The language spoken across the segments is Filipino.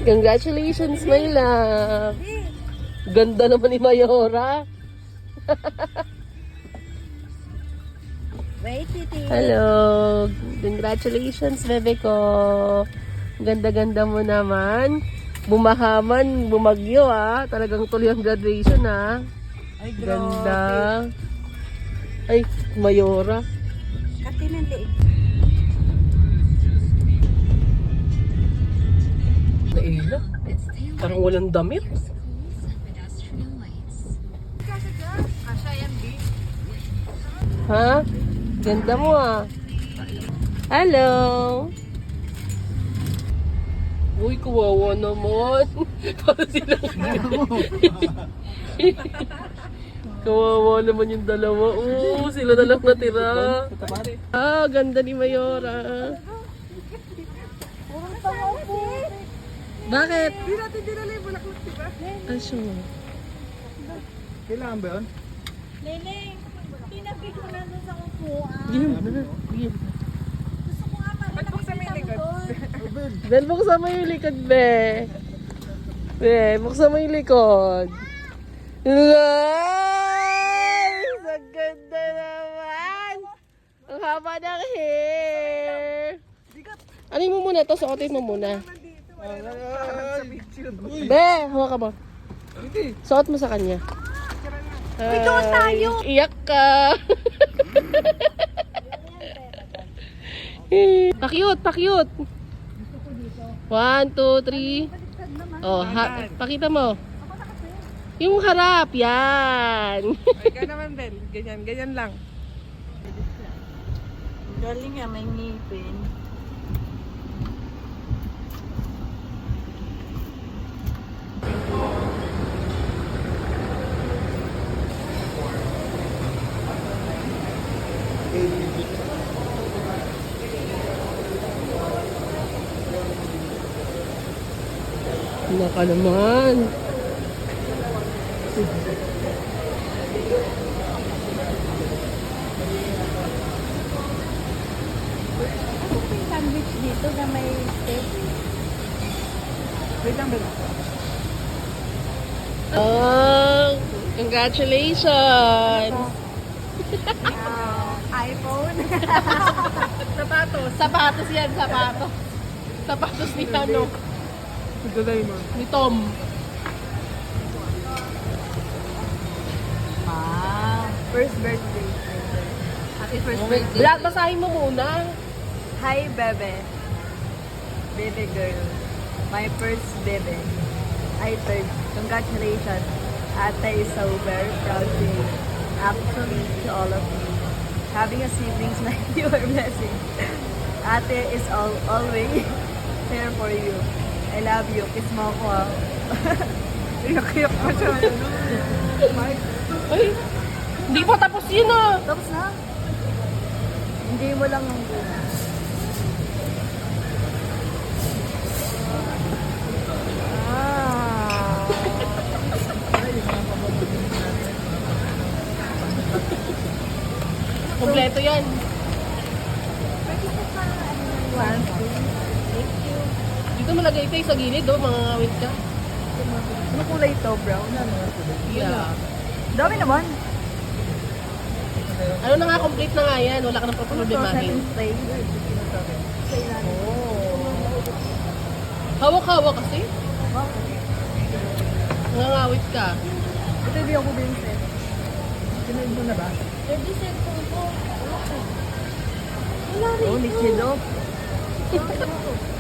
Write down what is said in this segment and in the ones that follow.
Congratulations, my love. Ganda naman ni Mayora. Wait, Titi. Hello. Congratulations, bebe ko. Ganda-ganda mo naman. Bumahaman, bumagyo ah. Talagang tuloy ang graduation ah. Ay, Ganda. Ay, Mayora. Kati ng liig. Naila. Parang walang damit. Kasha yan, B. Ha? Ganda mo ah. Hello. Uy, kawawa naman. Para silang... Kawawa naman yung dalawa. Oo, sila na lang natira. Ah, ganda ni Mayora. Bakit? Hindi natin dinala yung bulaklak, diba? Ah, sure. Kailangan ba yun? Leleng, pinabit mo na doon sa upuan. Game. Game. Gusto ko nga parang nakikita mo doon. Bel, buksan mo yung likod, be. Be, buksan mo yung likod. Nice! Ang ganda naman! Ang haba ng hair! Ano mo muna to? Suotin mo muna. Be, hawa ka ba? Suot mo sa kanya. Uy, doon tayo! Iyak ka! Pakyut, pakyut! 1, 2, 3. Oh, pakita mo. Yung harap, yan. Ikaw naman, Bel. Ganyan, ganyan lang. Galing nga, may ngipin. Naka naman. Ano yung sandwich dito na may steak? Wait lang, Bel. Oh, congratulations. iPhone? Sapatos. Sapatos yan, sapatos. Sapatos ni ano, Dulay mo. ni Tom. Wow. First birthday. Happy first birthday. Brad, basahin mo muna. Hi, Bebe. Bebe girl. My first bebe. I turned. Congratulations. Ate is so very proud to you. Actually, to all of you. Having a siblings like you are a blessing. Ate is always here for you. I love you. Kiss mo ako. Iyak-iyak pa siya. Ay, hindi pa tapos yun ah. Tapos na? Hindi mo lang ang Kompleto yan. Dito malagay ito sa gilid, oh, mga ngawit ka. Ano kulay ito, brown? Yeah. Dami naman. Ano na nga, complete na nga yan. Wala ka nang paproblemahin. Stay. Hawak-hawak kasi. Nangangawit ka. Ito hindi ako Vincent. Sinunod mo na ba? Pwede cellphone ko. Wala rin. Oh, ni Kilo.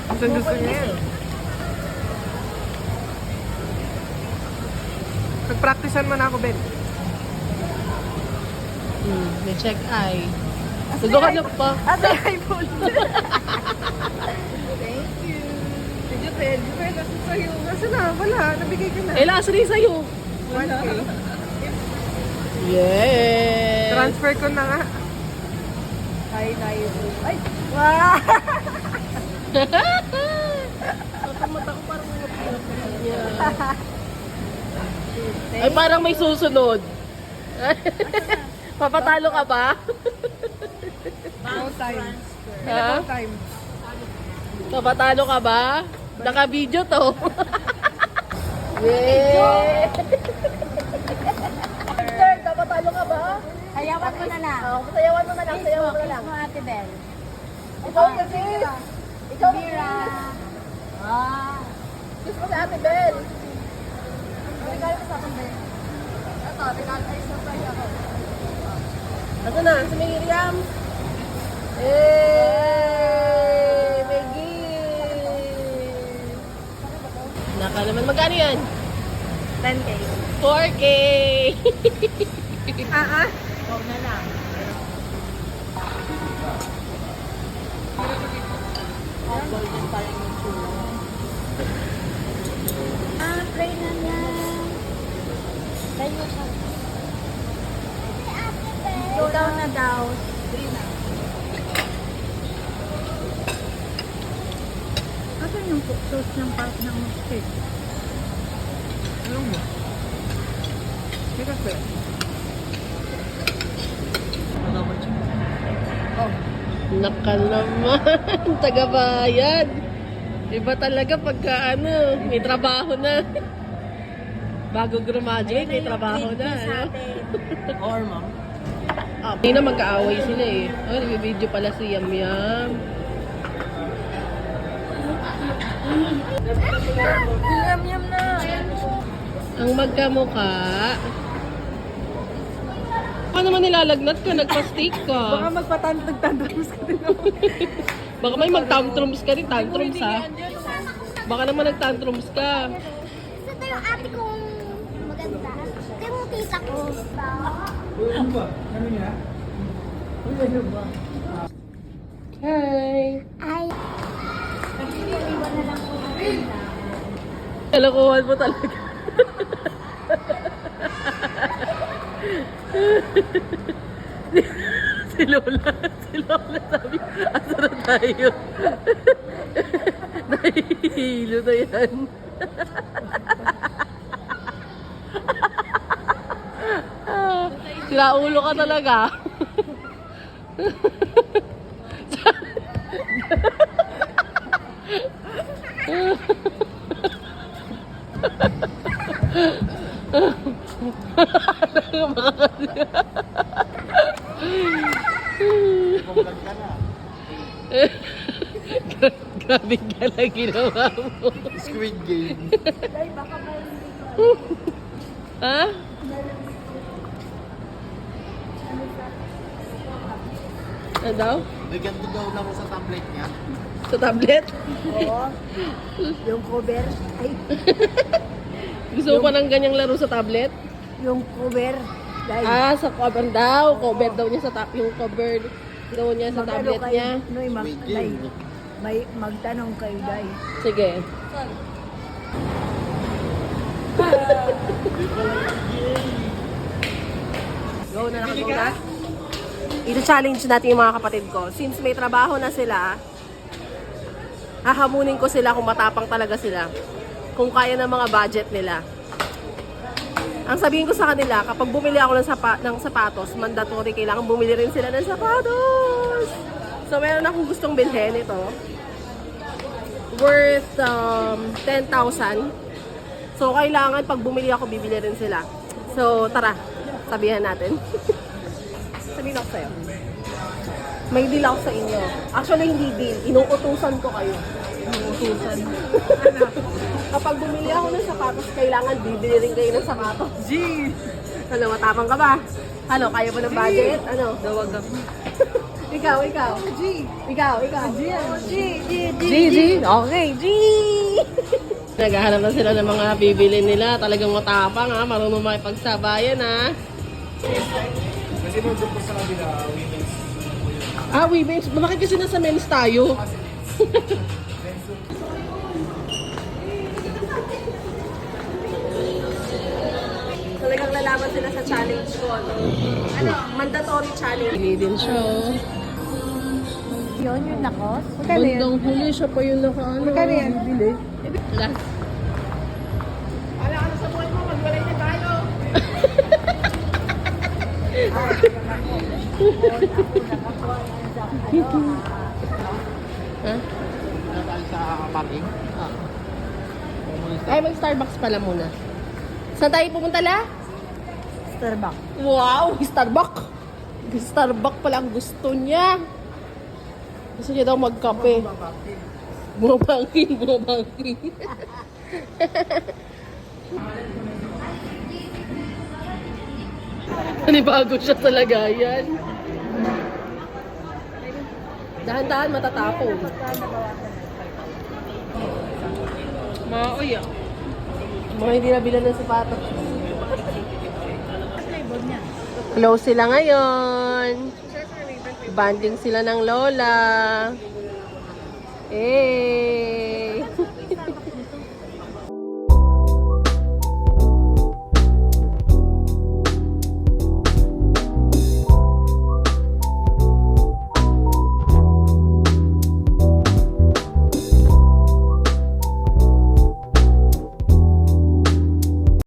Gusto niya yan. Nag-practicean mo na ako, Ben. May check eye. Nagkakalap pa. Ate, iPhone. Thank you. Sige, Ben. Ben, nasa sa'yo. Nasa na? Wala. Nabigay ka na. Eh, lasa rin sa'yo. 1K. Yeah. Transfer ko na nga. Hi, iPhone. Ay! Wow! Mata ko parang mga pinapalala niya. Ay, parang may susunod. Papatalo ka ba? No time. Ha? No time. Kapatalo ka ba? Naka-video to. Yay! Sir, kapatalo ka ba? Sayawan mo na lang. Sayawan mo na lang, sayawan mo na lang. Kiss mo, Ate Bel. Ikaw kasi. Ikaw Mira. kasi. Ah. Kiss mo si Ate Bel. Regalo ko sa akin, Bel. Ito, regalo. Ay, surprise ako. Ito na, si Miriam. Eh, may gift. Naka naman, magkano yan? 10K. 4K. Huwag na lang. Oh, golden pa rin yung tsura. Pray na niya. Tayo siya. Go down na daw. Asan yung sauce ng cake? Ano mo? Hindi kasi. Naka naman, taga-bayad. Iba talaga pagka ano, may trabaho na. Bago graduate, may trabaho na. Ano? Or ma'am? Hindi na magkaaway sila eh. Oh, nag-video pala si Yam Yam. Yum na. Ang magkamukha. Ano naman nilalagnat ka? Nagpa-stick ka. Baka magpatantag-tantrums ka din ako. Baka may mag-tantrums ka rin. Tantrums ha. Baka naman nag-tantrums ka. Ito yung ate kong maganda. Ito yung tita ko. Hi! Ay, Kalokohan mo talaga. si Lola sabi, asa na tayo? Nahihilo na yan. Siraulo ka talaga. Grabe ka lang ginawa mo. Squid Game. Ha? Ano daw? Bigyan ko daw lang sa tablet niya. Sa tablet? Oo. Yung cover. Ay, Gusto mo pa ng ganyang laro sa tablet? yung cover. Dahil, Sa cover daw. Cover daw niya sa yung cover daw niya sa mag-ano tablet kayo, niya. Noy, may magtanong kayo dahil. Sige. Go na nakago na. Ito-challenge natin yung mga kapatid ko. Since may trabaho na sila, hahamunin ko sila kung matapang talaga sila. Kung kaya ng mga budget nila. Ang sabihin ko sa kanila, kapag bumili ako ng sapatos, mandatory, kailangan bumili rin sila ng sapatos. So, meron akong gustong bilhin ito. Worth 10,000. So, kailangan pag bumili ako, bibili rin sila. So, tara, sabihan natin. Sabihin ako sa'yo. May deal ako sa inyo. Actually, hindi deal. Inuutusan ko kayo. Inuutusan. Kapag bumili ako ng sapatos, kailangan bibili rin kayo ng sapatos. G! Ano, matapang ka ba? Ano, kaya mo ng budget? Ano? Dawag ako. Ikaw. G! Ikaw. G! G. Okay, G. Naghahanap na sila ng mga bibili nila. Talagang matapang ha. Marunong makipagsabayan ha. Kasi mo doon po sa kabila, women's. Women's. Bakit kasi nasa men's tayo? Talagang lalaban sila sa challenge ko. Ano? Mandatory challenge. Hindi din siya. Yun, yung lakos. Bandang huli siya pa yung nakaano. Magkano yan? Bili. Last. Wala ka na sa buhay mo. Magwalay na tayo. Ha? parking? Ay, mag-Starbucks pala muna. Saan tayo pupunta la? Starbucks. Wow! Starbucks! Starbucks pala ang gusto niya. Gusto niya daw magkape. Bumabangking. Panibago siya sa lagayan. Dahan-dahan matatapon. Maoy ah. Mga hindi nabilan ng sapatos. Close sila ngayon. Banding sila ng lola. Eh.